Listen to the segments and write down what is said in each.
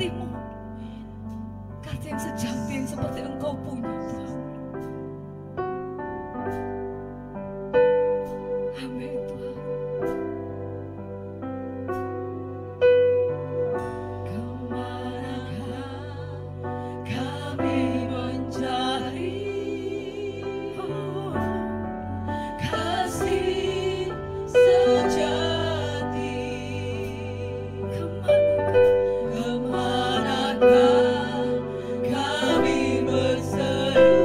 hatimu, kasih yang sejati yang seperti Engkau punya, Tuhan. Amin, Tuhan. Kemanakah kami mencari kasih sejati? Kemanakah kami berseru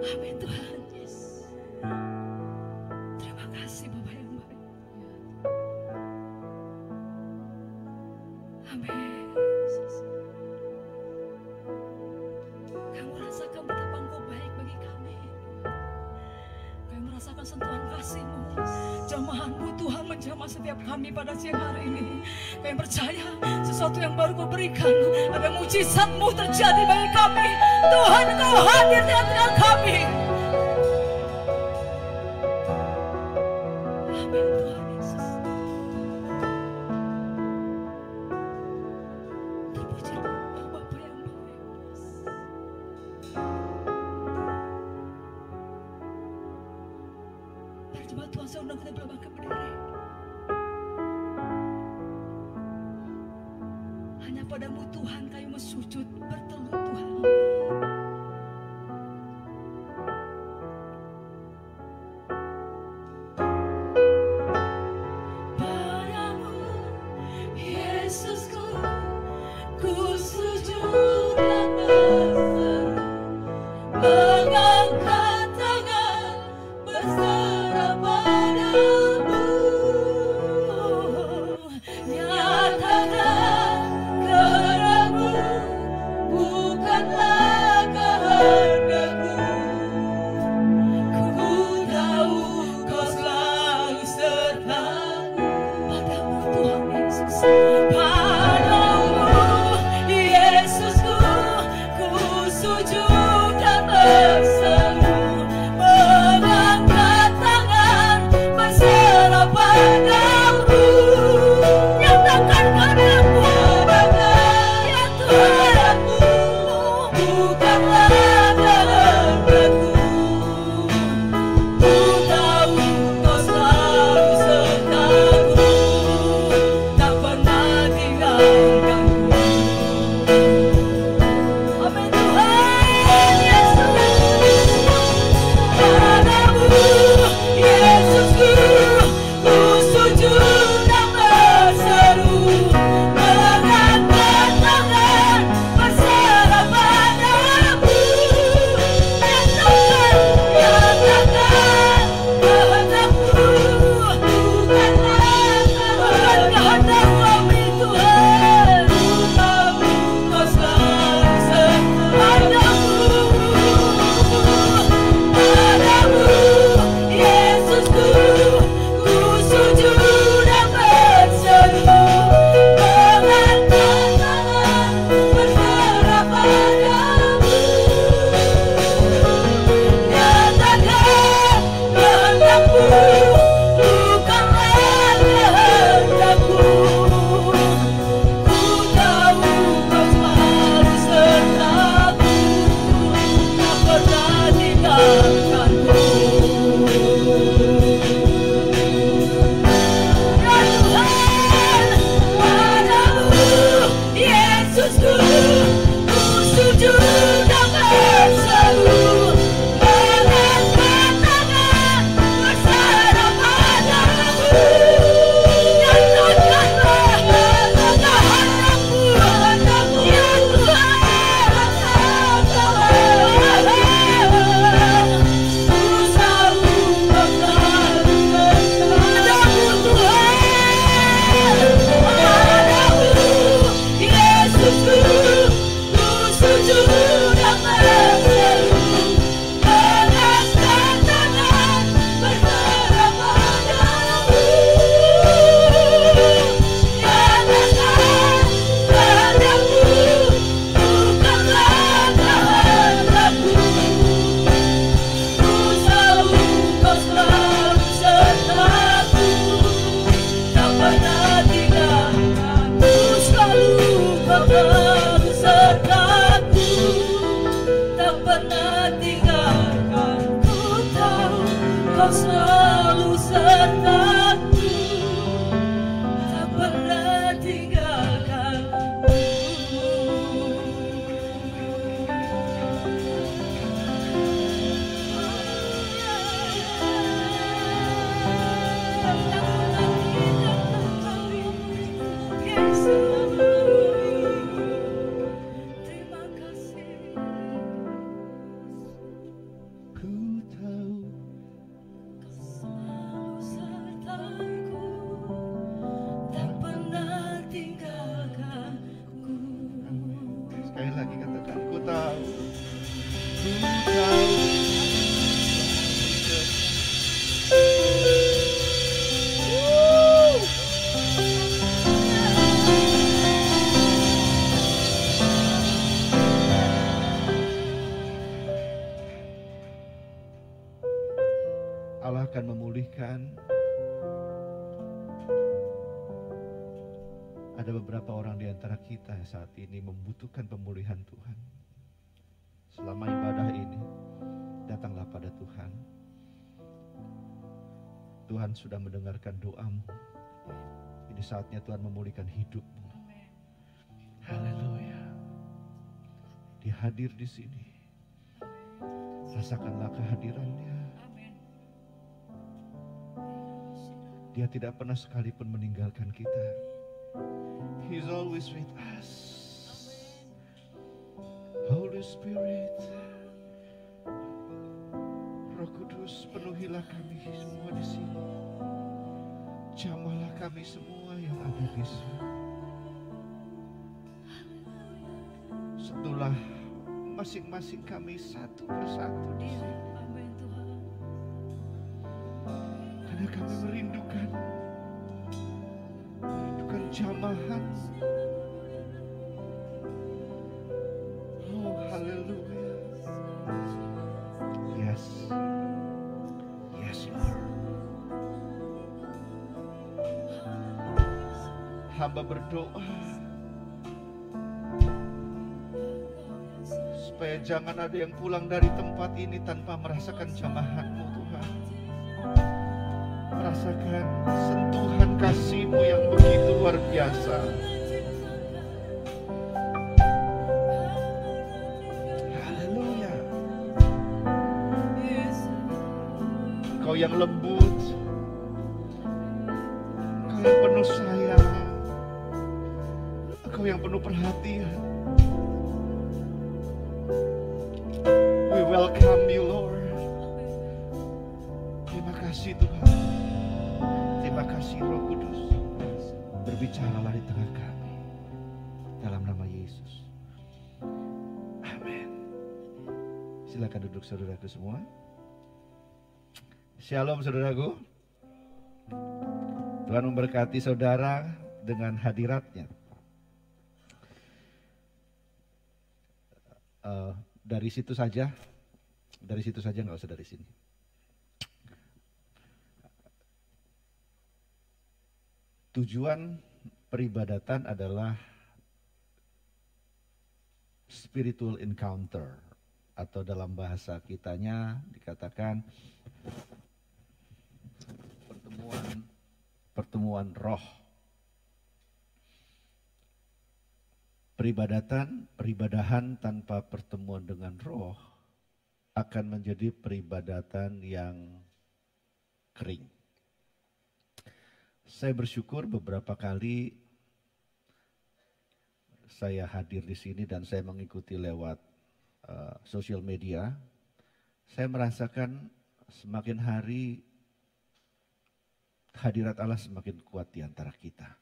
Amin Tuhan Yesus. Terima kasih Bapa yang baik. Amin Yesus. Kami merasakan betapa Engkau baik bagi kami. Kami merasakan sentuhan kasih-Mu, jamahan-Mu Tuhan menjamah setiap kami pada siang hari ini. Kami percaya sesuatu yang baru Kau berikan, ada mujizat-Mu terjadi bagi kami. Tuhan Engkau hadir di antara kami. Amin Tuhan Yesus. Terpuji Engkau Bapa yang baik. Berjemaat Tuhan, saya undang kita berbangkit berdiri. Hanya padamu Tuhan kami mau sujud bertelut Tuhan. Padamu Yesusku, ku sujud dan berseru, mengangkat tangan berserah padamu. Nyatakan kehendak-Mu, bukanlah kehendakku. Ku tahu Kau selalu sertaku. Padamu Tuhan Yesus, padamu Yesusku, ku sujud dan berseru. tinggalkan. Ku tahu Kau selalu sertaku, tak pernah tinggalkan. Sekali lagi katakan, ku tahu, ku tahu. Allah akan memulihkan. Ada beberapa orang di antara kita saat ini membutuhkan pemulihan Tuhan. Selama ibadah ini, datanglah pada Tuhan. Tuhan sudah mendengarkan doamu. Ini saatnya Tuhan memulihkan hidupmu. Haleluya. Dia hadir di sini. Rasakanlah kehadirannya. Dia tidak pernah sekalipun meninggalkan kita. He's always with us. Holy Spirit, Roh Kudus, penuhilah kami semua di sini. Jamahlah kami semua yang ada di sini. Sentuhlah masing-masing kami satu persatu di sini. Karena kami merindukan jamahan. Oh, haleluya. Yes. Yes, Lord. Hamba berdoa supaya jangan ada yang pulang dari tempat ini tanpa merasakan jamahan-Mu, Tuhan. Merasakan sentuhan kasih-Mu yang begitu luar biasa. Haleluya. Engkau yang lembut, Engkau yang penuh sayang, Engkau yang penuh perhatian. We welcome you, Lord. Terima kasih Tuhan. Terima kasih Roh Kudus. Berbicaralah di tengah kami. Dalam nama Yesus. Amin. Silakan duduk saudaraku semua. Shalom saudaraku. Tuhan memberkati saudara dengan hadiratnya. Dari situ saja nggak usah dari sini. Tujuan peribadatan adalah spiritual encounter, atau dalam bahasa kitanya dikatakan pertemuan roh. Peribadahan tanpa pertemuan dengan roh akan menjadi peribadatan yang kering. Saya bersyukur beberapa kali saya hadir di sini dan saya mengikuti lewat sosial media. Saya merasakan semakin hari hadirat Allah semakin kuat di antara kita.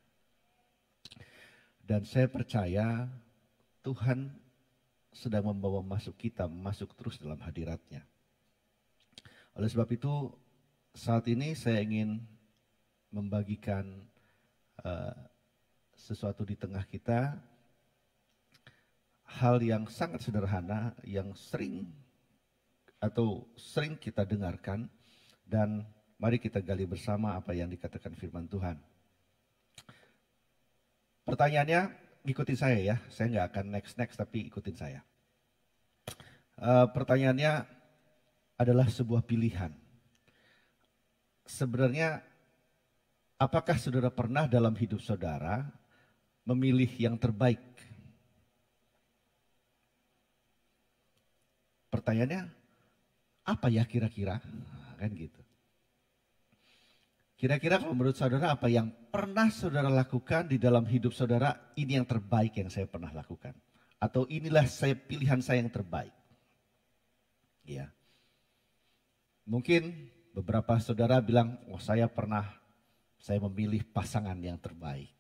Dan saya percaya Tuhan sedang membawa masuk terus dalam hadiratnya. Oleh sebab itu saat ini saya ingin membagikan sesuatu di tengah kita, hal yang sangat sederhana yang sering kita dengarkan, dan mari kita gali bersama apa yang dikatakan firman Tuhan. Pertanyaannya, ikutin saya ya, saya nggak akan next tapi ikutin saya. Pertanyaannya adalah sebuah pilihan. Sebenarnya apakah saudara pernah dalam hidup saudara memilih yang terbaik? Pertanyaannya apa ya kira-kira? Kan gitu. Kira-kira kalau menurut saudara apa yang pernah saudara lakukan di dalam hidup saudara, ini yang terbaik yang saya pernah lakukan. Atau inilah pilihan saya yang terbaik. Ya. Mungkin beberapa saudara bilang, oh saya memilih pasangan yang terbaik.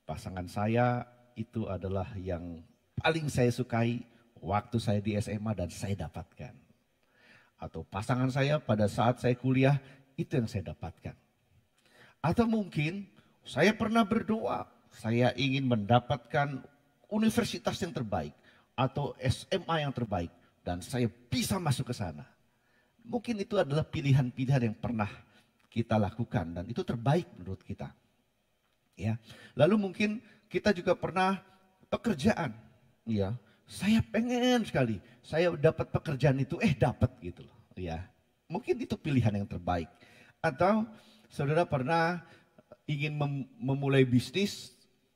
Pasangan saya itu adalah yang paling saya sukai waktu saya di SMA dan saya dapatkan. Atau pasangan saya pada saat saya kuliah, itu yang saya dapatkan. Atau mungkin saya pernah berdoa, saya ingin mendapatkan universitas yang terbaik atau SMA yang terbaik dan saya bisa masuk ke sana. Mungkin itu adalah pilihan-pilihan yang pernah kita lakukan dan itu terbaik menurut kita. Ya. Lalu mungkin kita juga pernah pekerjaan. Ya, saya pengen sekali saya dapat pekerjaan itu, dapat gitu loh. Ya. Mungkin itu pilihan yang terbaik. Atau saudara pernah ingin memulai bisnis,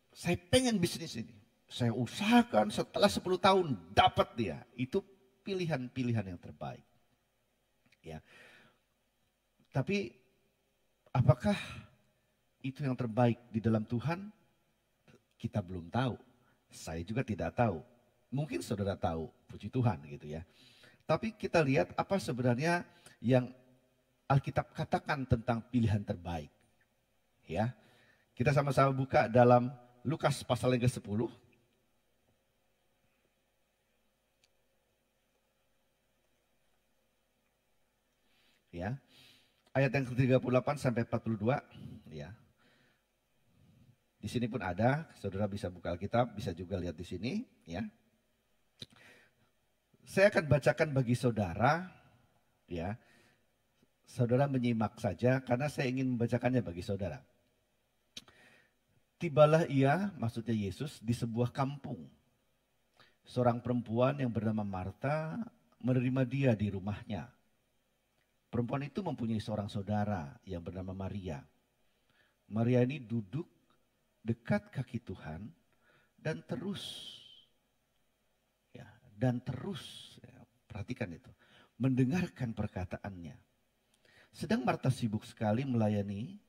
saya pengen bisnis ini. Saya usahakan setelah 10 tahun dapat dia. Itu pilihan-pilihan yang terbaik. Ya. Tapi apakah itu yang terbaik di dalam Tuhan? Kita belum tahu. Saya juga tidak tahu. Mungkin saudara tahu, puji Tuhan gitu ya. Tapi kita lihat apa sebenarnya yang Alkitab katakan tentang pilihan terbaik. Ya. Kita sama-sama buka dalam Lukas pasal yang ke-10. Ya. Ayat yang ke-38 sampai 42, ya. Di sini pun ada, saudara bisa buka Alkitab, bisa juga lihat di sini, ya. Saya akan bacakan bagi saudara, ya. Saudara menyimak saja karena saya ingin membacakannya bagi saudara. Tibalah ia, maksudnya Yesus, di sebuah kampung. Seorang perempuan yang bernama Marta menerima dia di rumahnya. Perempuan itu mempunyai seorang saudara yang bernama Maria. Maria ini duduk dekat kaki Tuhan dan terus, ya, perhatikan itu, mendengarkan perkataannya. Sedang Marta sibuk sekali melayani,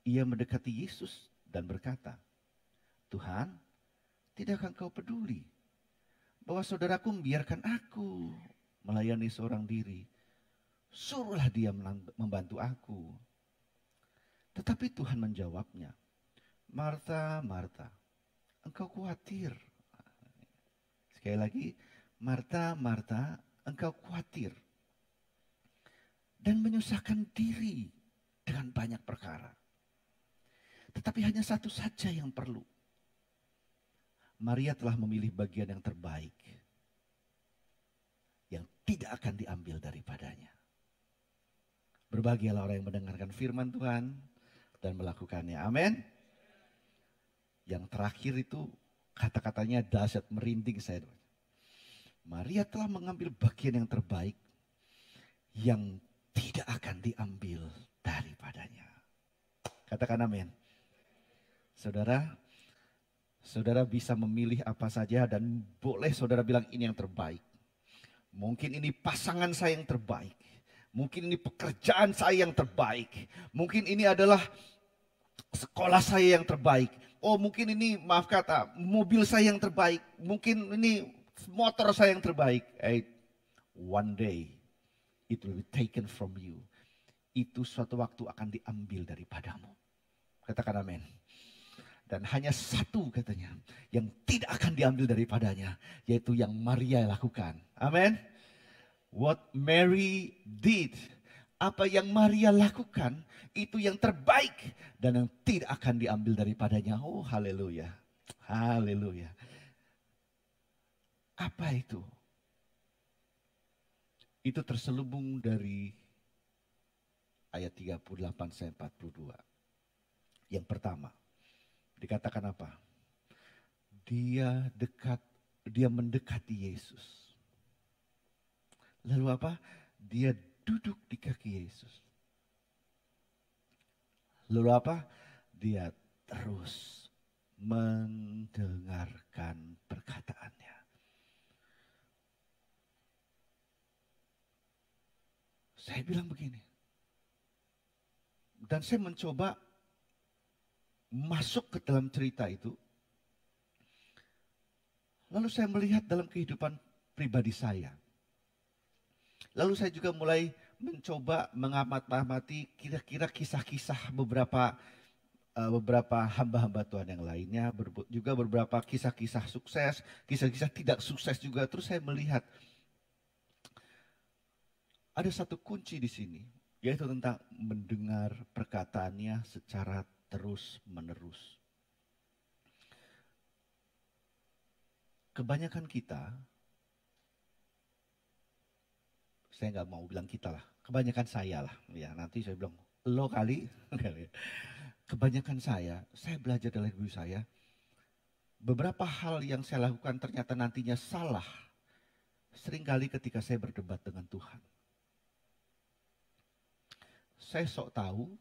ia mendekati Yesus dan berkata, Tuhan, tidakkah Engkau peduli bahwa saudaraku membiarkan aku melayani seorang diri? Suruhlah dia membantu aku. Tetapi Tuhan menjawabnya, Marta, Marta, engkau khawatir. Sekali lagi, Marta, Marta, engkau khawatir dan menyusahkan diri dengan banyak perkara. Tetapi hanya satu saja yang perlu. Maria telah memilih bagian yang terbaik, yang tidak akan diambil daripadanya. Berbahagialah orang yang mendengarkan firman Tuhan dan melakukannya. Amin. Yang terakhir itu kata-katanya dahsyat, merinding saya. Maria telah mengambil bagian yang terbaik yang tidak akan diambil daripadanya. Katakan amin. Saudara bisa memilih apa saja dan boleh saudara bilang ini yang terbaik. Mungkin ini pasangan saya yang terbaik. Mungkin ini pekerjaan saya yang terbaik. Mungkin ini adalah sekolah saya yang terbaik. Oh mungkin ini maaf kata mobil saya yang terbaik. Mungkin ini motor saya yang terbaik. One day it will be taken from you. Itu suatu waktu akan diambil daripadamu. Katakan amin. Dan hanya satu katanya yang tidak akan diambil daripadanya, yaitu yang Maria lakukan. Amin. What Mary did, apa yang Maria lakukan, itu yang terbaik dan yang tidak akan diambil daripadanya. Oh haleluya, haleluya. Apa itu? Itu terselubung dari ayat 38 sampai 42. Yang pertama, dikatakan apa? Dia mendekati Yesus. Lalu apa? Dia duduk di kaki Yesus. Lalu apa? Dia terus mendengarkan perkataannya. Saya bilang begini. Dan saya mencoba masuk ke dalam cerita itu. Lalu saya melihat dalam kehidupan pribadi saya. Lalu saya juga mulai mencoba mengamati kira-kira kisah-kisah beberapa hamba-hamba Tuhan yang lainnya, juga beberapa kisah-kisah sukses, kisah-kisah tidak sukses juga. Terus saya melihat ada satu kunci di sini, yaitu tentang mendengar perkataannya secara terus-menerus. Kebanyakan kita, saya nggak mau bilang kita lah, kebanyakan saya lah, ya nanti saya bilang lo kali. Kebanyakan saya belajar dari guru saya, beberapa hal yang saya lakukan ternyata nantinya salah. Seringkali ketika saya berdebat dengan Tuhan. Saya sok tahu,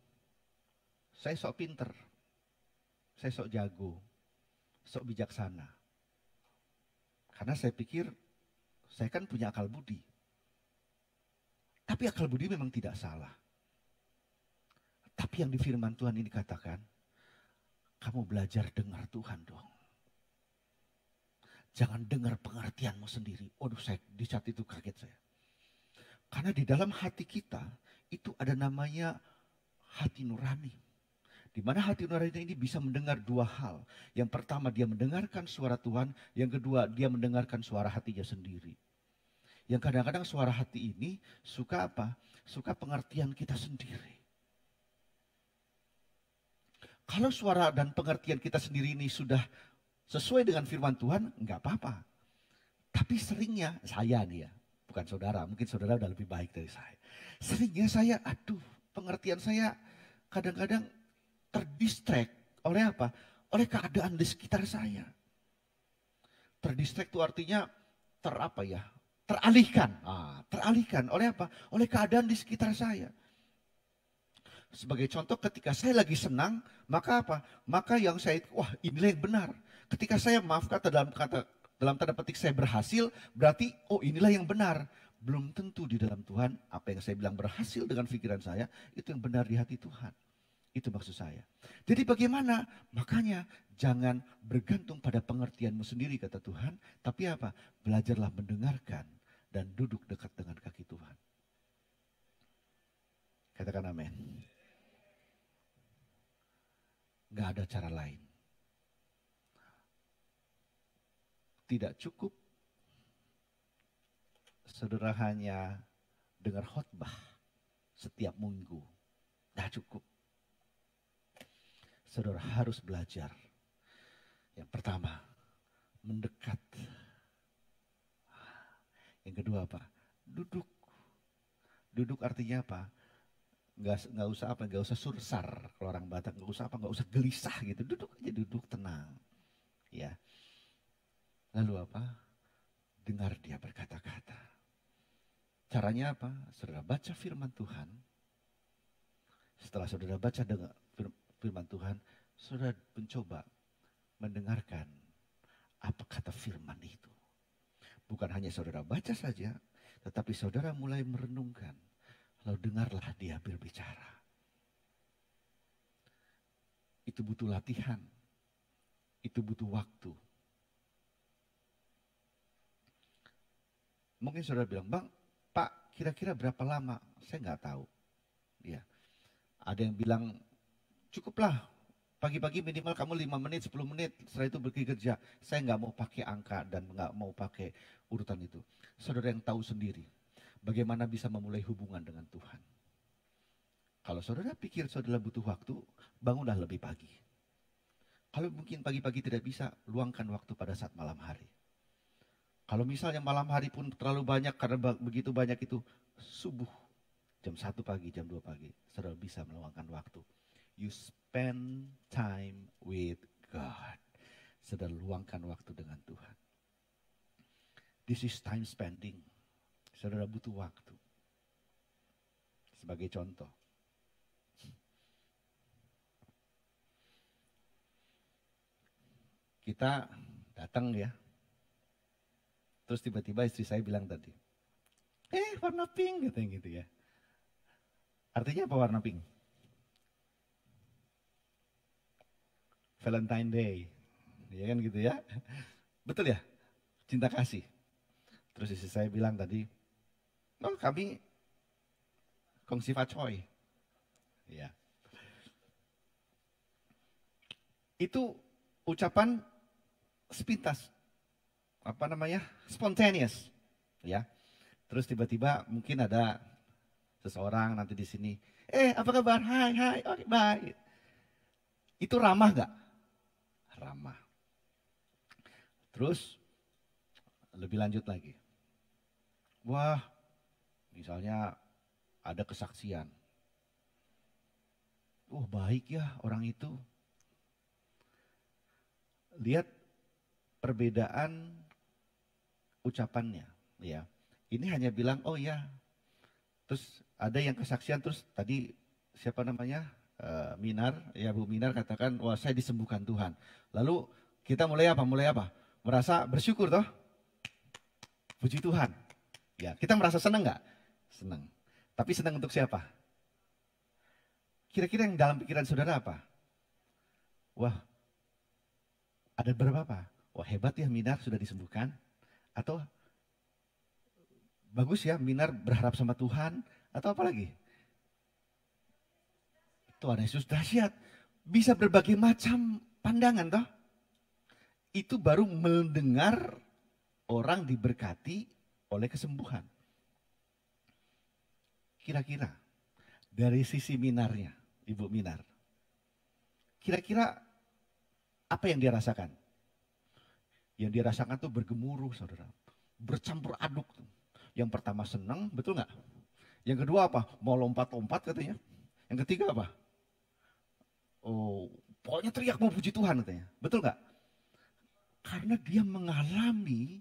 saya sok pinter, saya sok jago, sok bijaksana. Karena saya pikir, saya kan punya akal budi. Tapi akal budi memang tidak salah. Tapi yang di firman Tuhan ini katakan, kamu belajar dengar Tuhan dong. Jangan dengar pengertianmu sendiri. Waduh, di saat itu kaget saya. Karena di dalam hati kita, itu ada namanya hati nurani. Di mana hati nurani ini bisa mendengar dua hal. Yang pertama, dia mendengarkan suara Tuhan. Yang kedua, dia mendengarkan suara hatinya sendiri. Yang kadang-kadang suara hati ini suka apa? Suka pengertian kita sendiri. Kalau suara dan pengertian kita sendiri ini sudah sesuai dengan firman Tuhan, enggak apa-apa. Tapi seringnya, saya nih ya, bukan saudara, mungkin saudara udah lebih baik dari saya. Seringnya saya, pengertian saya kadang-kadang terdistract oleh apa? Oleh keadaan di sekitar saya. Terdistract itu artinya teralihkan. Teralihkan oleh apa? Oleh keadaan di sekitar saya. Sebagai contoh, ketika saya lagi senang, maka apa? Maka yang saya, inilah yang benar. Ketika saya dalam tanda petik saya berhasil, berarti inilah yang benar. Belum tentu di dalam Tuhan apa yang saya bilang berhasil dengan pikiran saya, itu yang benar di hati Tuhan. Itu maksud saya. Jadi bagaimana? Makanya jangan bergantung pada pengertianmu sendiri kata Tuhan. Tapi apa? Belajarlah mendengarkan dan duduk dekat dengan kaki Tuhan. Katakan amin. Gak ada cara lain. Tidak cukup saudara hanya dengar khotbah setiap minggu. Gak cukup. Saudara harus belajar. Yang pertama, mendekat. Yang kedua apa? Duduk. Duduk artinya apa? Nggak usah sursar kalau orang Batak, nggak usah gelisah gitu, duduk aja, duduk tenang, ya. Lalu apa? Dengar dia berkata-kata. Caranya apa? Saudara baca firman Tuhan. Setelah saudara baca dengan firman Tuhan, saudara mencoba mendengarkan apa kata firman itu. Bukan hanya saudara baca saja, tetapi saudara mulai merenungkan. Lalu dengarlah dia berbicara. Itu butuh latihan. Itu butuh waktu. Mungkin saudara bilang, Bang, Pak, kira-kira berapa lama? Saya nggak tahu. Ya. Ada yang bilang, cukuplah. Pagi-pagi minimal kamu 5 menit, 10 menit. Setelah itu pergi kerja. Saya nggak mau pakai angka dan nggak mau pakai urutan itu. Saudara yang tahu sendiri. Bagaimana bisa memulai hubungan dengan Tuhan. Kalau saudara pikir saudara butuh waktu, bangunlah lebih pagi. Kalau mungkin pagi-pagi tidak bisa, luangkan waktu pada saat malam hari. Kalau misalnya malam hari pun terlalu banyak, karena begitu banyak itu, subuh, jam 1 pagi, jam 2 pagi, saudara bisa meluangkan waktu. You spend time with God. Saudara luangkan waktu dengan Tuhan. This is time spending. saudara butuh waktu. Sebagai contoh. Kita datang ya. Terus tiba-tiba istri saya bilang tadi, warna pink katanya gitu ya. Artinya apa warna pink? Valentine Day. Ya kan gitu ya. Betul ya? Cinta kasih. Terus istri saya bilang tadi, kami kongsi facoy. Ya. Itu ucapan sepintas. Spontaneous. Ya. Terus tiba-tiba mungkin ada seseorang nanti di sini, apa kabar? Hai, oke, bye. Itu ramah gak? Ramah. Terus lebih lanjut lagi. Wah, misalnya ada kesaksian. Baik ya orang itu. Lihat perbedaan ucapannya, ya. Ini hanya bilang, oh ya. Terus ada yang kesaksian, terus tadi siapa namanya? Minar, ya Bu Minar katakan, wah saya disembuhkan Tuhan. Lalu kita mulai apa? Merasa bersyukur toh? Puji Tuhan. Ya, kita merasa senang nggak? Senang. Tapi senang untuk siapa? Kira-kira yang dalam pikiran saudara apa? Wah, ada berapa? Wah hebat ya Minar sudah disembuhkan. Atau bagus ya Minar berharap sama Tuhan. Atau apa lagi? Tuhan Yesus dahsyat. Bisa berbagai macam pandangan toh. Itu baru mendengar orang diberkati oleh kesembuhan. Kira-kira dari sisi Minarnya, Ibu Minar. Kira-kira apa yang dia rasakan? Yang dia rasakan tuh bergemuruh saudara. Bercampur aduk. Yang pertama senang, betul nggak? Yang kedua apa? Mau lompat-lompat katanya. Yang ketiga apa? Pokoknya teriak mau puji Tuhan katanya. Betul nggak? Karena dia mengalami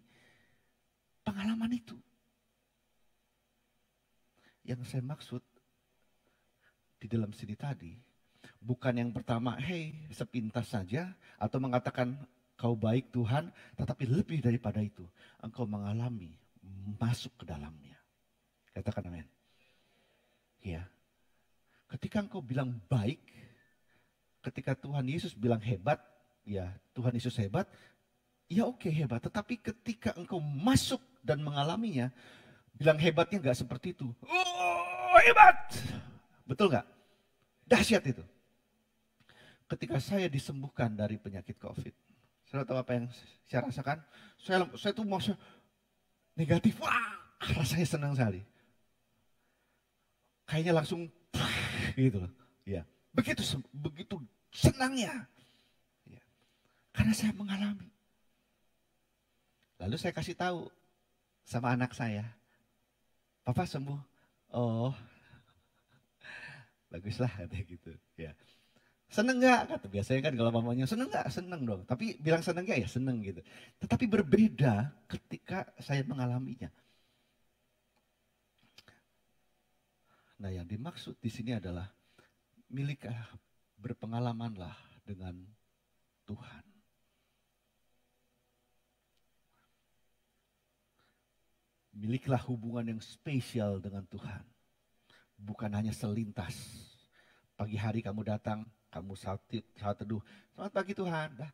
pengalaman itu. Yang saya maksud di dalam sini tadi, bukan yang pertama, sepintas saja, atau mengatakan kau baik Tuhan, tetapi lebih daripada itu, engkau mengalami, masuk ke dalamnya. Katakan amin. Ya, ketika engkau bilang baik, ketika Tuhan Yesus bilang hebat, ya Tuhan Yesus hebat, ya oke hebat. Tetapi ketika engkau masuk dan mengalaminya, bilang hebatnya gak seperti itu. Hebat! Betul gak? Dahsyat itu. Ketika saya disembuhkan dari penyakit COVID, saudara tahu apa yang saya rasakan? Saya tuh mau negatif, rasanya senang sekali. Kayaknya langsung gitu loh. Ya. Begitu senangnya. Ya. Karena saya mengalami. Lalu saya kasih tahu sama anak saya, Papa sembuh. Oh, baguslah katanya gitu. Ya. Seneng nggak? Kata biasanya kan kalau mamanya seneng nggak? Seneng dong. Tapi bilang seneng nggak ya seneng gitu. Tetapi berbeda ketika saya mengalaminya. Nah, yang dimaksud di sini adalah miliklah, berpengalamanlah dengan Tuhan. Miliklah hubungan yang spesial dengan Tuhan. Bukan hanya selintas. Pagi hari kamu datang, kamu saat teduh. Selamat pagi Tuhan. Dah.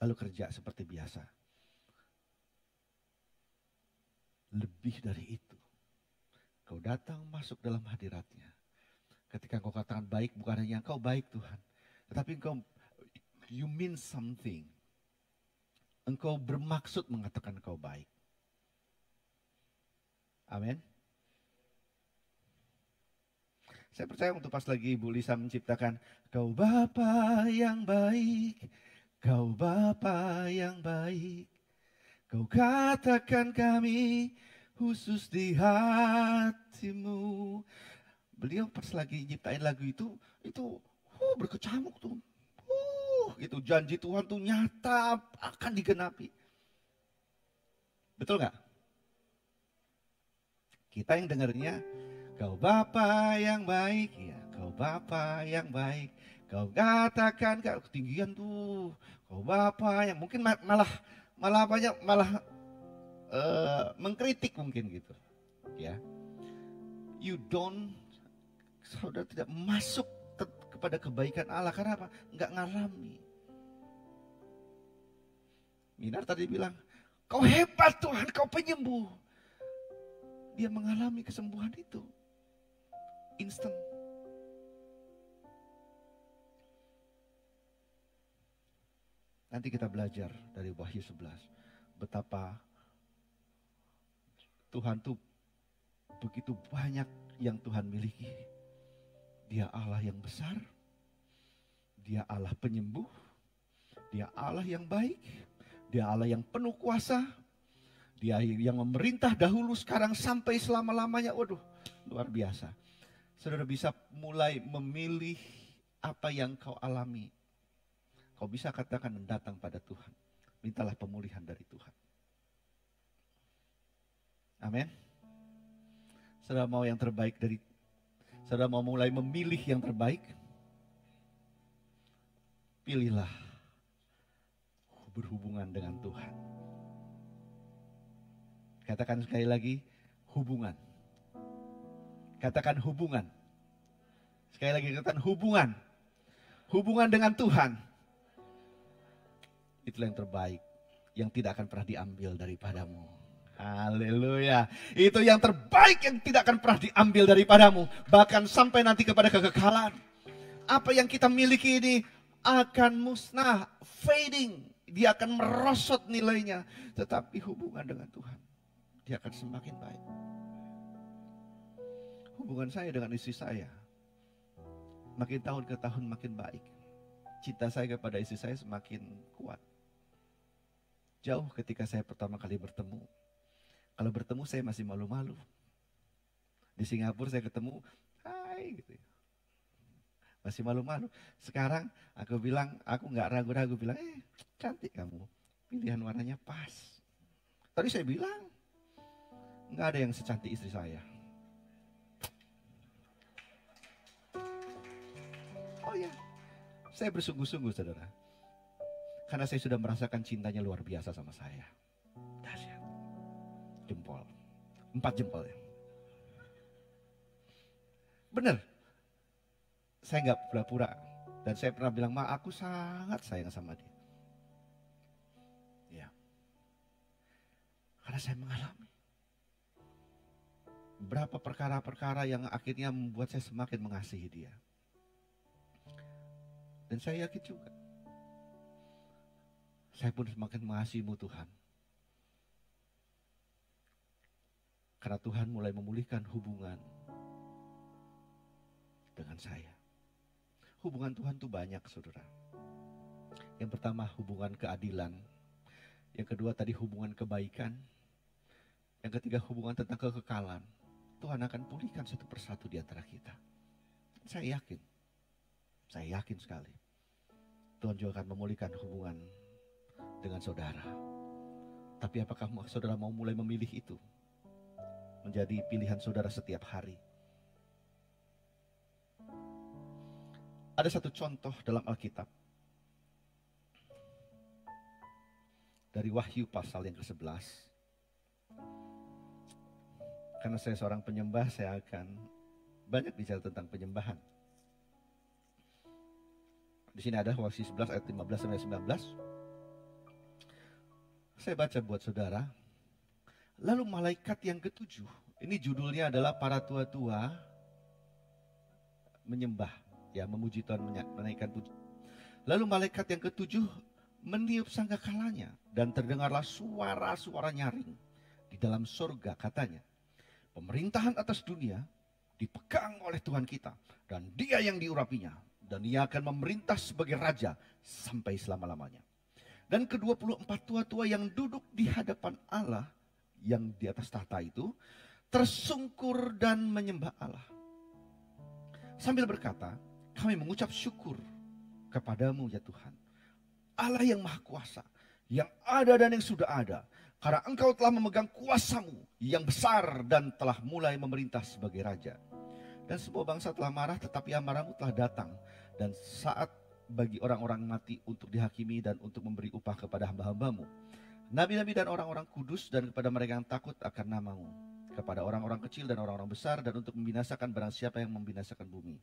Lalu kerja seperti biasa. Lebih dari itu. Kau datang masuk dalam hadiratnya. Ketika kau katakan baik, bukan hanya engkau baik Tuhan. Tetapi engkau, you mean something. Engkau bermaksud mengatakan engkau baik. Amin. Saya percaya untuk pas lagi Ibu Lisa menciptakan, kau Bapa yang baik, kau Bapa yang baik, kau katakan kami khusus di hatimu. Beliau pas lagi nyiptain lagu itu berkecamuk tuh. Itu janji Tuhan tuh nyata akan digenapi. Betul nggak? Kita yang dengarnya, kau Bapa yang baik, ya kau Bapa yang baik. Kau katakan kau ketinggian tuh, kau Bapa yang mungkin malah banyak mengkritik mungkin gitu, ya. You don't, saudara tidak masuk kepada kebaikan Allah karena apa? Enggak ngalami. Minar tadi bilang, kau hebat Tuhan, kau penyembuh. Dia mengalami kesembuhan itu instan. Nanti kita belajar dari Wahyu 11 betapa Tuhan tuh begitu banyak yang Tuhan miliki. Dia Allah yang besar, Dia Allah penyembuh, Dia Allah yang baik, Dia Allah yang penuh kuasa, Dia yang memerintah dahulu, sekarang, sampai selama-lamanya. Waduh, luar biasa. Saudara bisa mulai memilih apa yang kau alami. Kau bisa katakan dan datang pada Tuhan. Mintalah pemulihan dari Tuhan. Amin. Saudara mau yang terbaik saudara mau mulai memilih yang terbaik? Pilihlah berhubungan dengan Tuhan. Katakan sekali lagi, hubungan. Katakan hubungan. Sekali lagi katakan hubungan. Hubungan dengan Tuhan. Itulah yang terbaik, yang tidak akan pernah diambil daripadamu. Haleluya. Itu yang terbaik yang tidak akan pernah diambil daripadamu. Bahkan sampai nanti kepada kekekalan. Apa yang kita miliki ini akan musnah, fading. Dia akan merosot nilainya. Tetapi hubungan dengan Tuhan, dia akan semakin baik. Hubungan saya dengan istri saya, makin tahun ke tahun makin baik. Cinta saya kepada istri saya semakin kuat. Jauh ketika saya pertama kali bertemu. Kalau bertemu saya masih malu-malu. Di Singapura saya ketemu, hai gitu. Masih malu-malu. Sekarang aku bilang, aku nggak ragu-ragu bilang, cantik kamu. Pilihan warnanya pas. Tadi saya bilang, nggak ada yang secantik istri saya. Oh ya, saya bersungguh-sungguh saudara. Karena saya sudah merasakan cintanya luar biasa sama saya. Dahsyat. Jempol. 4 jempol ya. Benar. Saya nggak pura-pura. Dan saya pernah bilang, Ma, aku sangat sayang sama dia. Ya. Karena saya mengalami. Berapa perkara-perkara yang akhirnya membuat saya semakin mengasihi dia. Dan saya yakin juga, saya pun semakin mengasihimu Tuhan. Karena Tuhan mulai memulihkan hubungan dengan saya. Hubungan Tuhan itu banyak saudara. Yang pertama hubungan keadilan. Yang kedua tadi hubungan kebaikan. Yang ketiga hubungan tentang kekekalan. Tuhan akan pulihkan satu persatu di antara kita. Saya yakin sekali. Tuhan juga akan memulihkan hubungan dengan saudara. Tapi apakah saudara mau mulai memilih itu? Menjadi pilihan saudara setiap hari. Ada satu contoh dalam Alkitab. Dari Wahyu pasal yang ke-11. Karena saya seorang penyembah, saya akan banyak bicara tentang penyembahan. Di sini ada Wahyu 11 ayat 15 sampai 19. Saya baca buat saudara. Lalu malaikat yang ke-7, ini judulnya adalah para tua-tua menyembah, ya, memuji Tuhan, menaikkan puji. Lalu malaikat yang ke-7 meniup sangkakalanya dan terdengarlah suara-suara nyaring di dalam surga, katanya, pemerintahan atas dunia dipegang oleh Tuhan kita dan Dia yang diurapinya, dan Ia akan memerintah sebagai raja sampai selama-lamanya. Dan ke-24 tua-tua yang duduk di hadapan Allah yang di atas tahta itu tersungkur dan menyembah Allah sambil berkata, kami mengucap syukur kepadamu ya Tuhan, Allah yang maha kuasa, yang ada dan yang sudah ada, Karena engkau telah memegang kuasamu yang besar dan telah mulai memerintah sebagai raja. Dan semua bangsa telah marah, tetapi amarahmu telah datang. Dan saat bagi orang-orang mati untuk dihakimi dan untuk memberi upah kepada hamba-hambamu, nabi-nabi dan orang-orang kudus, dan kepada mereka yang takut akan namamu, kepada orang-orang kecil dan orang-orang besar, dan untuk membinasakan barang siapa yang membinasakan bumi.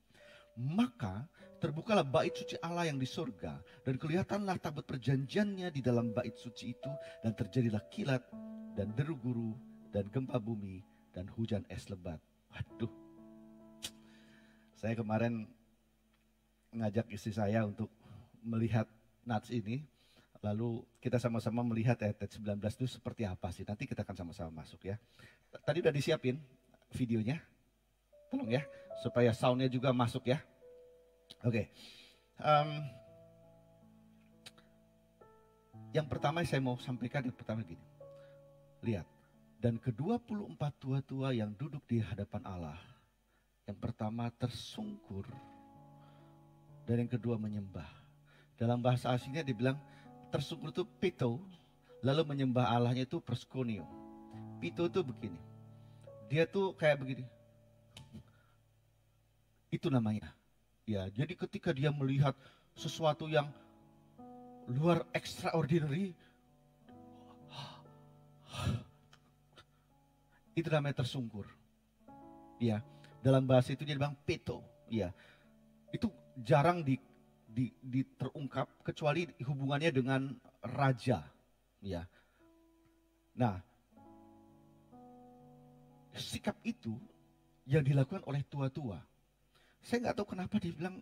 Maka terbukalah bait suci Allah yang di surga, dan kelihatanlah tabut perjanjiannya di dalam bait suci itu, dan terjadilah kilat dan deru guru dan gempa bumi dan hujan es lebat. Waduh, saya kemarin ngajak istri saya untuk melihat nats ini, lalu kita sama-sama melihat ayat 19 itu seperti apa sih. Nanti kita akan sama-sama masuk ya. Tadi udah disiapin videonya, tolong ya, supaya soundnya juga masuk ya. Oke. Yang pertama saya mau sampaikan, yang pertama gini. Lihat, dan ke-24 tua-tua yang duduk di hadapan Allah, yang pertama tersungkur, dan yang kedua menyembah. Dalam bahasa aslinya dibilang tersungkur itu pito, lalu menyembah Allahnya itu proskuneo. Pito itu begini, dia tuh kayak begini. Itu namanya. Ya, jadi ketika dia melihat sesuatu yang luar extraordinary, itu namanya tersungkur. Ya, dalam bahasa itu dia bilang peto. Ya, itu jarang terungkap kecuali hubungannya dengan raja. Ya, nah, sikap itu yang dilakukan oleh tua-tua. Saya nggak tahu kenapa dia bilang,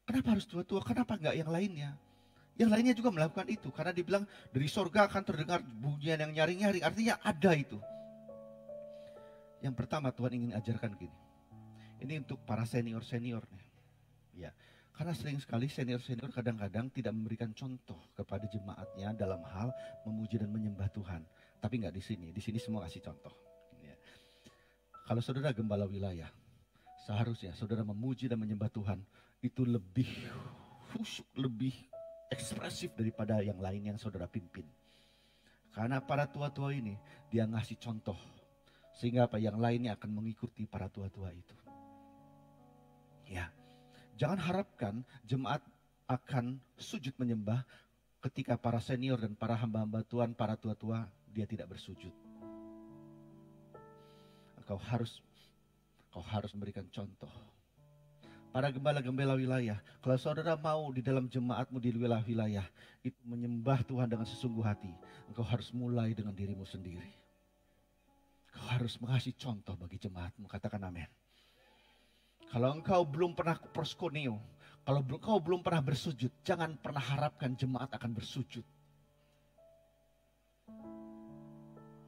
kenapa harus tua-tua, kenapa nggak yang lainnya? Yang lainnya juga melakukan itu, karena dia bilang dari sorga akan terdengar bunyian yang nyaring-nyaring, artinya ada itu. Yang pertama Tuhan ingin ajarkan gini, ini untuk para senior-senior nih. Ya, karena sering sekali senior-senior kadang-kadang tidak memberikan contoh kepada jemaatnya dalam hal memuji dan menyembah Tuhan. Tapi nggak di sini semua kasih contoh. Ya. Kalau saudara gembala wilayah, seharusnya saudara memuji dan menyembah Tuhan itu lebih khusyuk, lebih ekspresif daripada yang lain yang saudara pimpin. Karena para tua-tua ini dia ngasih contoh, sehingga apa yang lainnya akan mengikuti para tua-tua itu. Ya, jangan harapkan jemaat akan sujud menyembah ketika para senior dan para hamba-hamba Tuhan, para tua-tua dia tidak bersujud. Kau harus memberikan contoh. Para gembala-gembala wilayah, kalau saudara mau di dalam jemaatmu di wilayah itu menyembah Tuhan dengan sesungguh hati, engkau harus mulai dengan dirimu sendiri. Kau harus mengasih contoh bagi jemaatmu, katakan amin. Kalau engkau belum pernah proskuneo, kalau engkau belum pernah bersujud, jangan pernah harapkan jemaat akan bersujud.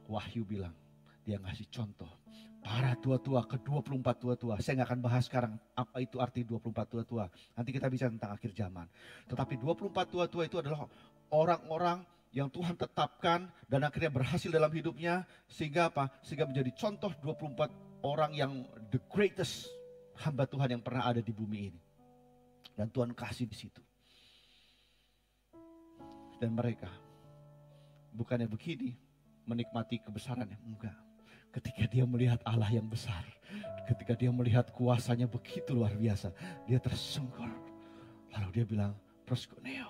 Wahyu bilang, dia ngasih contoh. Para tua-tua, ke-24 tua-tua. Saya nggak akan bahas sekarang apa itu arti 24 tua-tua. Nanti kita bisa tentang akhir zaman. Tetapi 24 tua-tua itu adalah orang-orang yang Tuhan tetapkan dan akhirnya berhasil dalam hidupnya. Sehingga apa? Sehingga menjadi contoh 24 orang yang the greatest hamba Tuhan yang pernah ada di bumi ini. Dan Tuhan kasih di situ. Dan mereka bukannya begini menikmati kebesarannya, enggak. Ketika dia melihat Allah yang besar, ketika dia melihat kuasanya begitu luar biasa, dia tersungkur. Lalu dia bilang, proskuneo.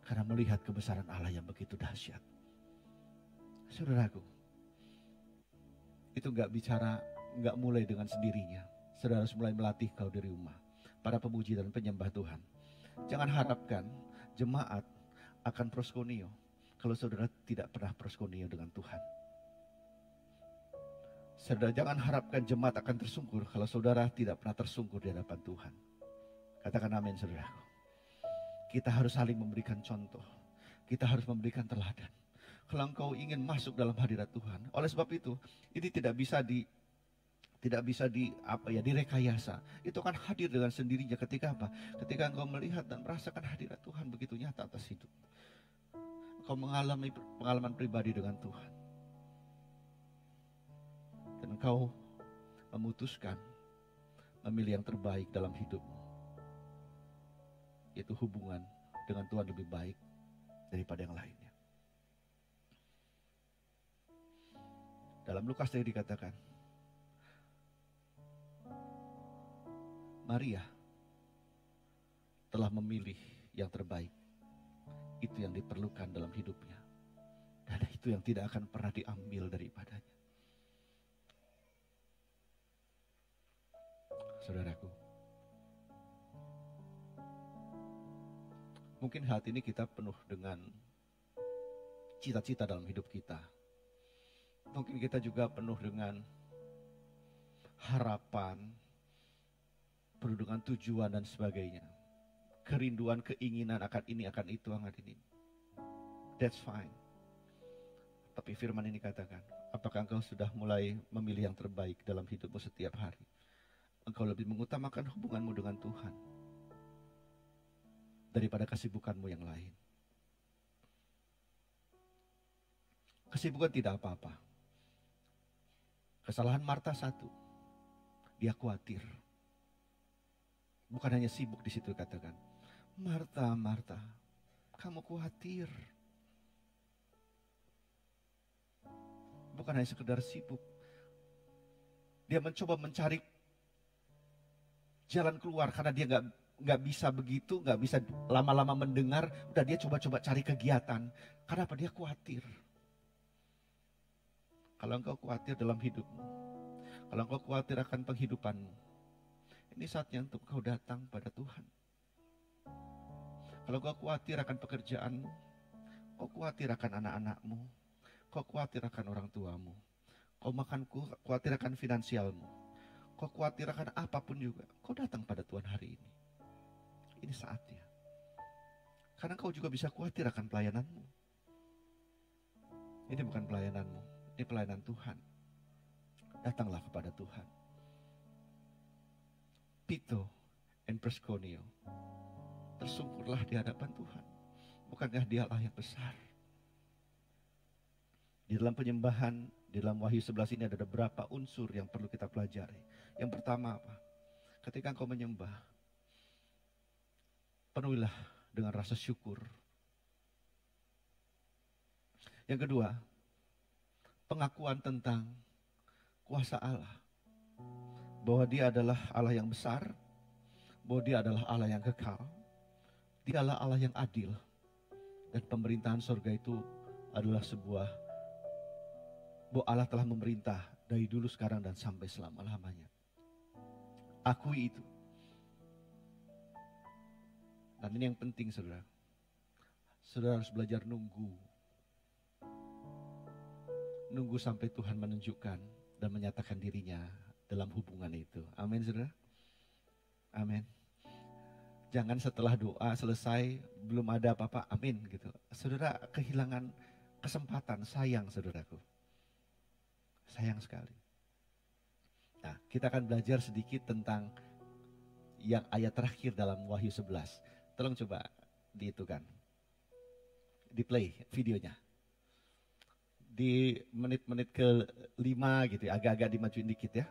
Karena melihat kebesaran Allah yang begitu dahsyat. Saudaraku, itu nggak mulai dengan sendirinya. Saudara harus mulai melatih kau dari rumah. Para pemuji dan penyembah Tuhan. Jangan harapkan jemaat akan proskuneo kalau saudara tidak pernah proskuneo dengan Tuhan. Saudara jangan harapkan jemaat akan tersungkur kalau saudara tidak pernah tersungkur di hadapan Tuhan. Katakan amin, saudaraku. Kita harus saling memberikan contoh. Kita harus memberikan teladan. Kalau engkau ingin masuk dalam hadirat Tuhan, oleh sebab itu, ini tidak bisa direkayasa. Itu akan hadir dengan sendirinya ketika apa? Ketika engkau melihat dan merasakan hadirat Tuhan begitu nyata atas hidup. Kau mengalami pengalaman pribadi dengan Tuhan. Dan kau memutuskan memilih yang terbaik dalam hidupmu. Itu hubungan dengan Tuhan lebih baik daripada yang lainnya. Dalam Lukas tadi dikatakan, Maria telah memilih yang terbaik. Itu yang diperlukan dalam hidupnya. Dan itu yang tidak akan pernah diambil daripadanya. Saudaraku, mungkin saat ini kita penuh dengan cita-cita dalam hidup kita. Mungkin kita juga penuh dengan harapan, penuh dengan tujuan dan sebagainya. Kerinduan, keinginan akan ini, akan itu, akan ini. That's fine. Tapi firman ini katakan, apakah engkau sudah mulai memilih yang terbaik dalam hidupmu setiap hari? Engkau lebih mengutamakan hubunganmu dengan Tuhan daripada kesibukanmu yang lain. Kesibukan tidak apa-apa. Kesalahan Marta satu, dia khawatir. Bukan hanya sibuk di situ katakan, Marta, Marta, kamu khawatir. Bukan hanya sekedar sibuk. Dia mencoba mencari jalan keluar karena dia nggak bisa begitu, nggak bisa lama-lama mendengar. Udah dia coba-coba cari kegiatan. Kenapa? Dia khawatir. Kalau engkau khawatir dalam hidupmu, kalau engkau khawatir akan penghidupanmu, ini saatnya untuk kau datang pada Tuhan. Kalau kau khawatir akan pekerjaanmu, kau khawatir akan anak-anakmu, kau khawatir akan orang tuamu, kau khawatir akan finansialmu, kau khawatir akan apapun juga, kau datang pada Tuhan hari ini. Ini saatnya. Karena kau juga bisa khawatir akan pelayananmu. Ini bukan pelayananmu, ini pelayanan Tuhan. Datanglah kepada Tuhan. Pito and Presconio, tersungkurlah di hadapan Tuhan. Bukankah Dia Allah yang besar? Di dalam penyembahan, di dalam Wahyu 11 ini ada beberapa unsur yang perlu kita pelajari. Yang pertama apa? Ketika engkau menyembah, penuhilah dengan rasa syukur. Yang kedua, pengakuan tentang kuasa Allah. Bahwa Dia adalah Allah yang besar, bahwa Dia adalah Allah yang kekal, Dia adalah Allah yang adil. Dan pemerintahan surga itu adalah sebuah, bahwa Allah telah memerintah dari dulu, sekarang, dan sampai selama-lamanya. Akui itu. Dan ini yang penting, saudara. Saudara harus belajar nunggu. Nunggu sampai Tuhan menunjukkan dan menyatakan dirinya dalam hubungan itu. Amin, saudara. Amin. Jangan setelah doa selesai belum ada apa-apa, amin gitu. Saudara kehilangan kesempatan, sayang saudaraku. Sayang sekali. Nah, kita akan belajar sedikit tentang yang ayat terakhir dalam Wahyu 11. Tolong coba diitukan. Di play videonya. Di menit-menit ke-5 gitu ya, agak-agak dimajuin dikit ya.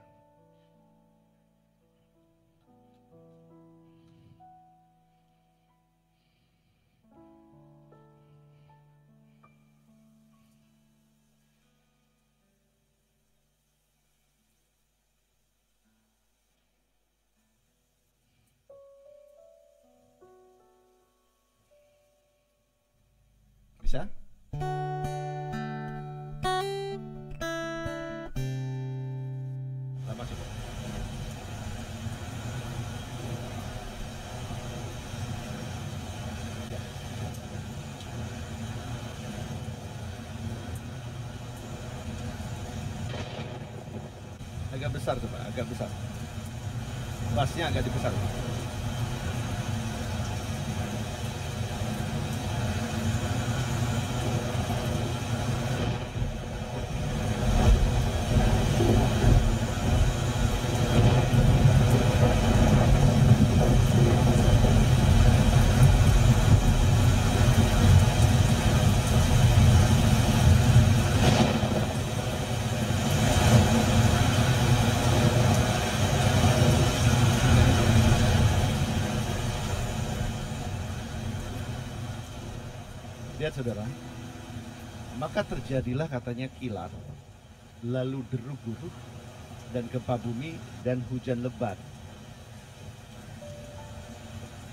Bisa? Lama coba. Agak besar coba, agak besar. Bassnya agak dibesar. Lihat saudara, maka terjadilah katanya kilat, lalu deru guruk, dan gempa bumi, dan hujan lebat.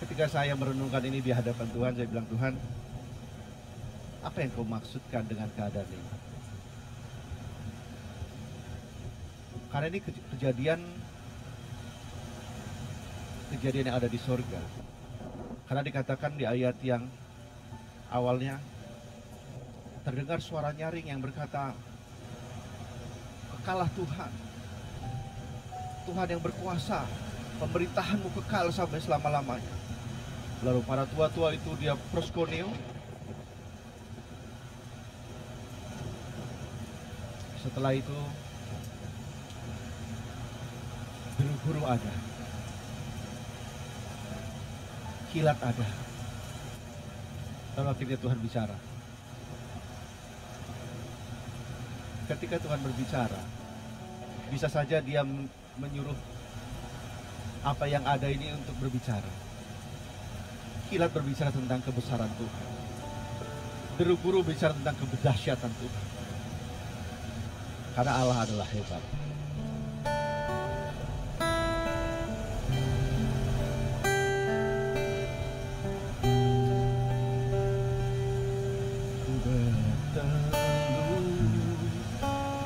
Ketika saya merenungkan ini di hadapan Tuhan, saya bilang, Tuhan, apa yang kau maksudkan dengan keadaan ini? Karena ini kejadian yang ada di sorga. Karena dikatakan di ayat yang awalnya, terdengar suara nyaring yang berkata, kekalah Tuhan, Tuhan yang berkuasa, pemerintahanmu kekal sampai selama-lamanya. Lalu para tua-tua itu dia proskuneo. Setelah itu guru-guru ada, kilat ada. Lalu akhirnya Tuhan bicara. Ketika Tuhan berbicara, bisa saja dia menyuruh apa yang ada ini untuk berbicara. Kilat berbicara tentang kebesaran Tuhan. Deru-guru bicara tentang kedahsyatan Tuhan. Karena Allah adalah hebat.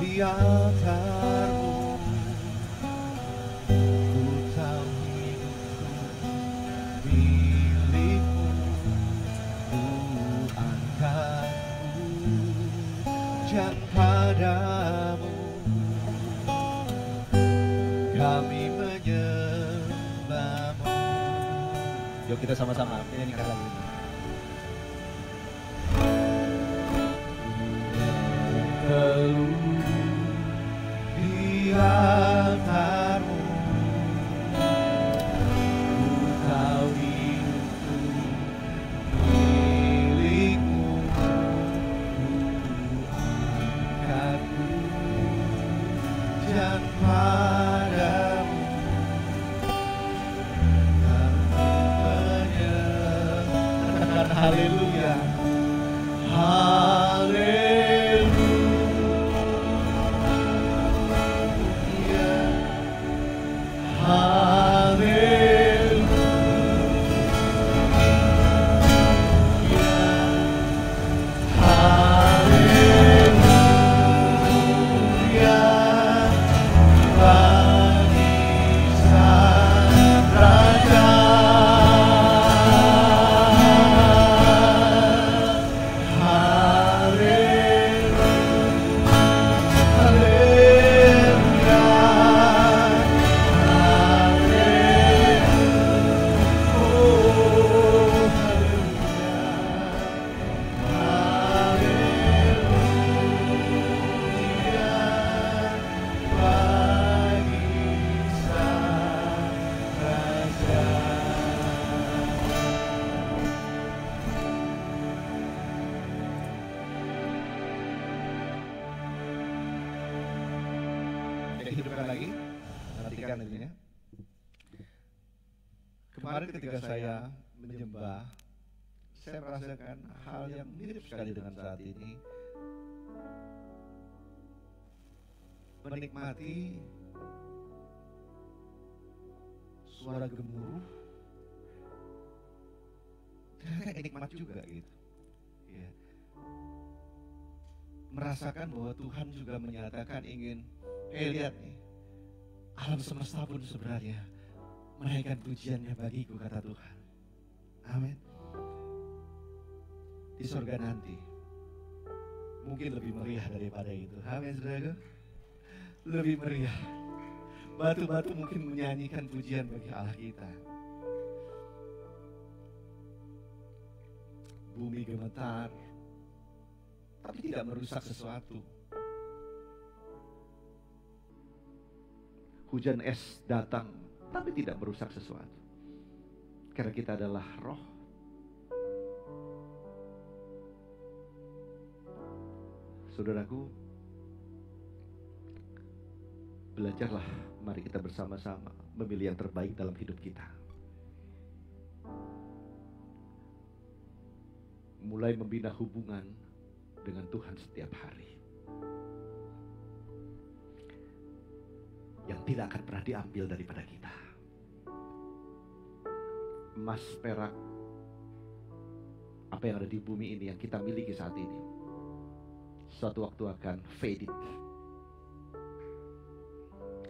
Di altarmu, ku tahu hidupku milikmu, ku angkat pujian padamu, kami menyembahmu. Yuk kita sama-sama nyanyikan lagu ini. Di altarmu, ku tahu hidupku milikmu, ku angkat pujian padamu, kami menyembah. Haleluya, haleluya. Hidupkan lagi, perhatikan ini ya. Kemarin ketika saya menyembah, saya merasakan hal yang mirip sekali dengan saat ini. Menikmati suara gemuruh, kayak nikmat juga gitu. Ya. Merasakan bahwa Tuhan juga menyatakan ingin, lihat nih, alam semesta pun sebenarnya menaikkan pujiannya bagiku, kata Tuhan. Amin. Di surga nanti mungkin lebih meriah daripada itu. Amin, saudaraku. Lebih meriah. Batu-batu mungkin menyanyikan pujian bagi Allah kita. Bumi gemetar, tapi tidak merusak sesuatu. Hujan es datang, tapi tidak merusak sesuatu. Karena kita adalah roh. Saudaraku, belajarlah, mari kita bersama-sama memilih yang terbaik dalam hidup kita. mulai membina hubungan dengan Tuhan setiap hari. Yang tidak akan pernah diambil daripada kita. Emas, perak, apa yang ada di bumi ini yang kita miliki saat ini, suatu waktu akan faded,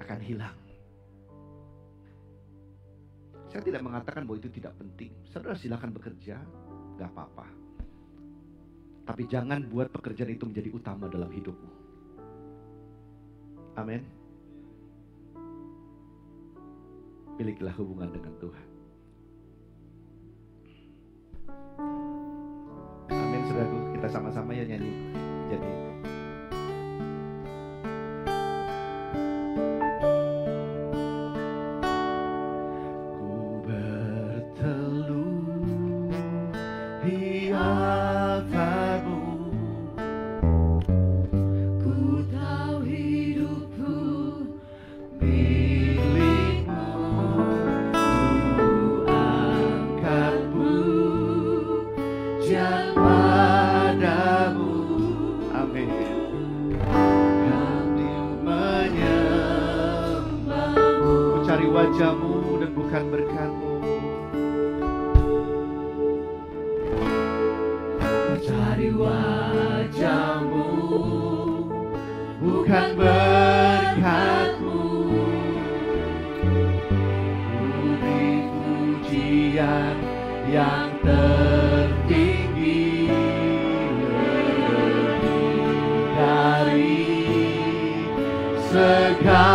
akan hilang. Saya tidak mengatakan bahwa itu tidak penting. Saudara silakan bekerja, gak apa-apa. Tapi jangan buat pekerjaan itu menjadi utama dalam hidupmu. Amin. Milikilah hubungan dengan Tuhan. Amin, saudaraku. Kita sama-sama ya nyanyi. Jadi wajahmu dan bukan berkatmu. Cari wajahmu bukan berkatmu. Beri pujian yang tertinggi lebih dari segalanya.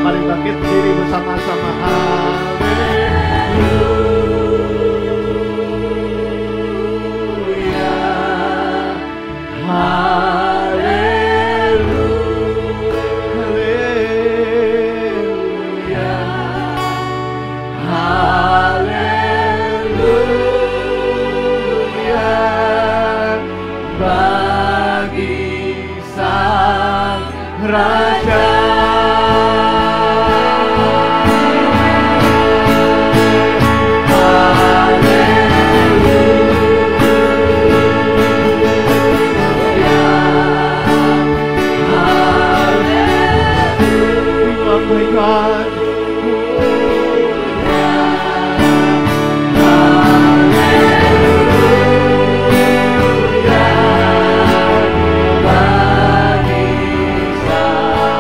Mari bangkit berdiri bersama-sama. Haleluya, haleluya, haleluya, bagi Sang Raja. My God, haleluya, bagi Sang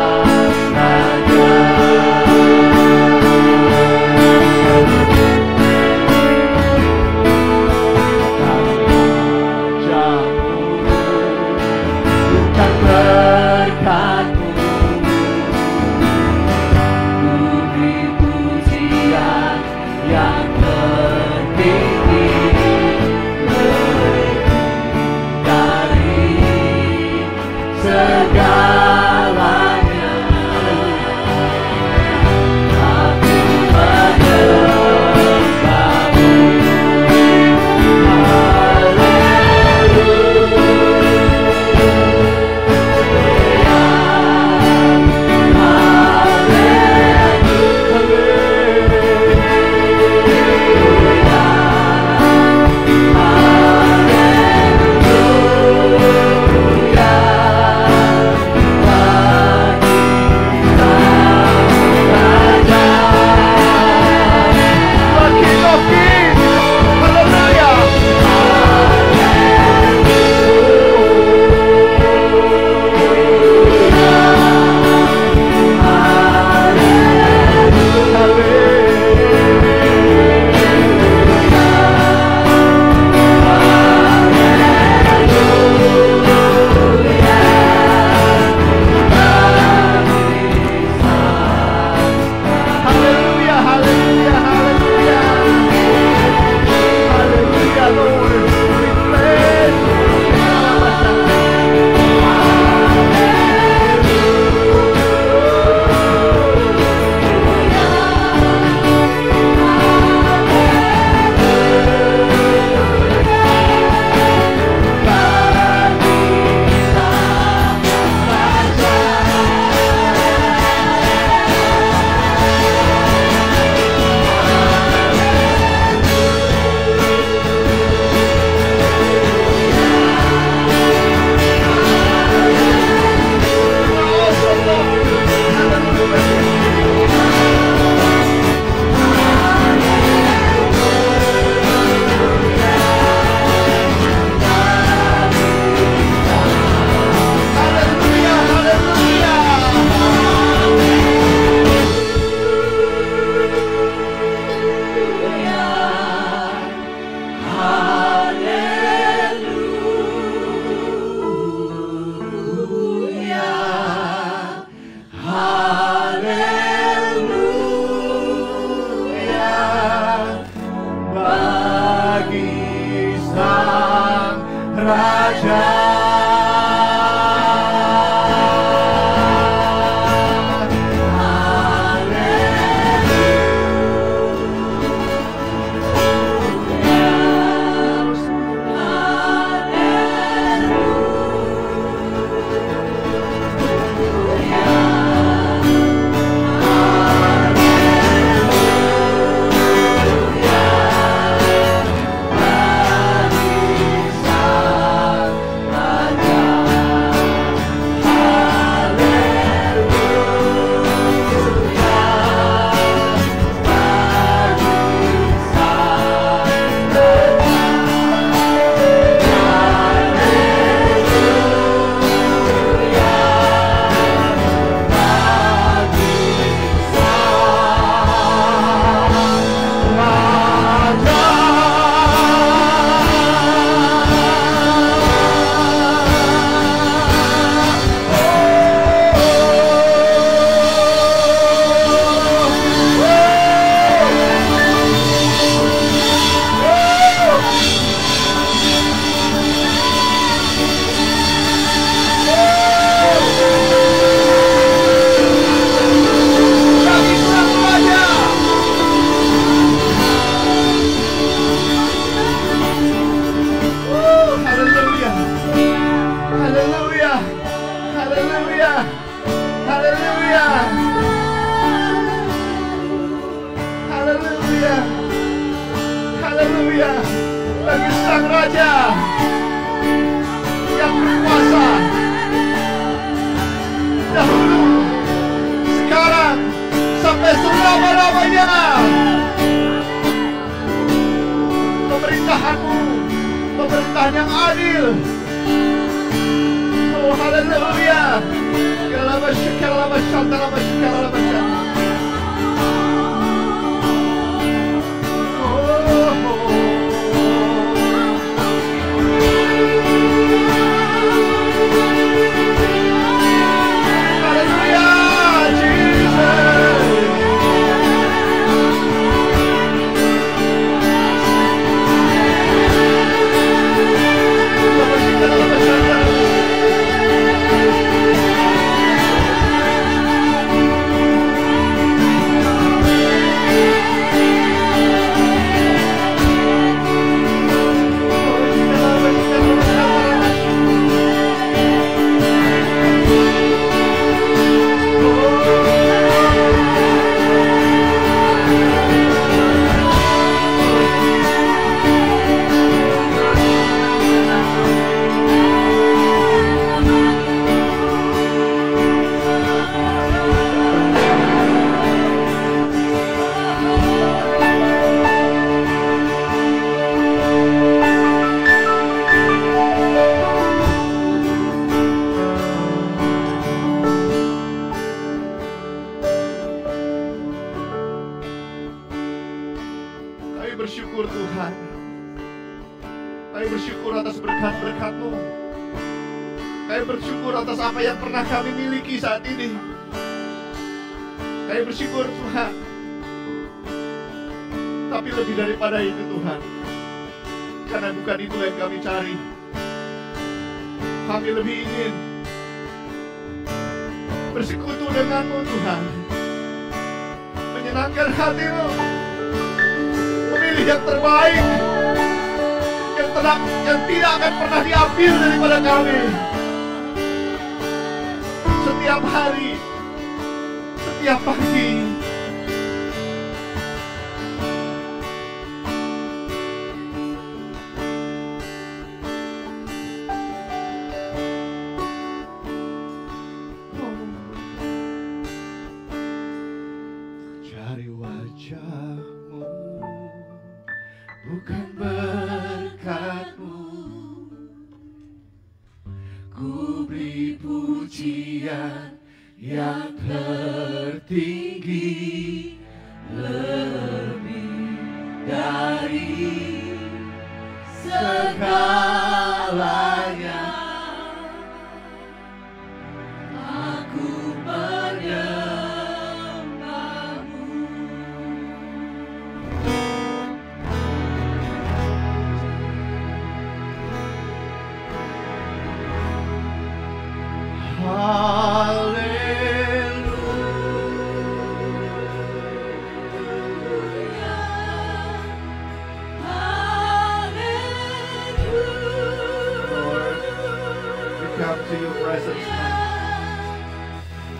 into your presence now.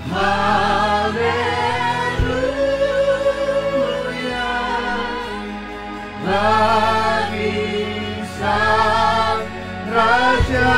Haleluya, bagi Sang Raja.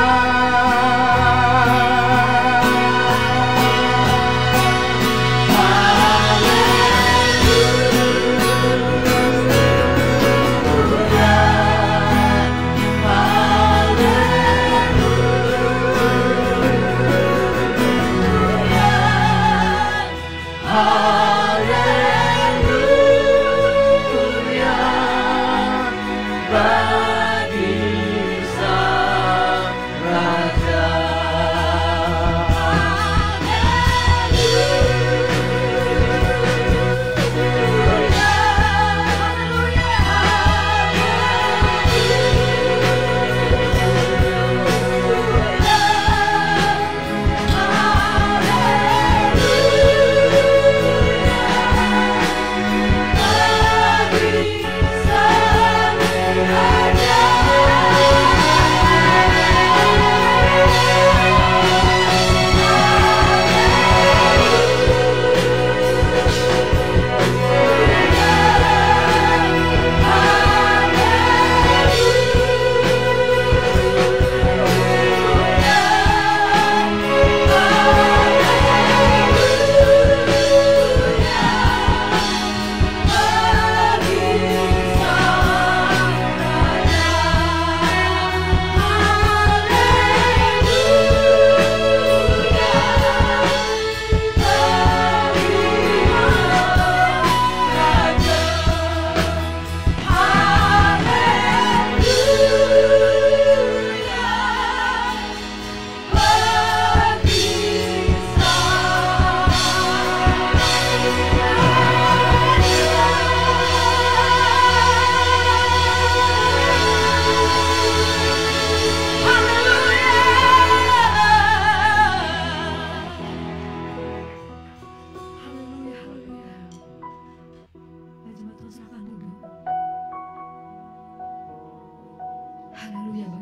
Haleluya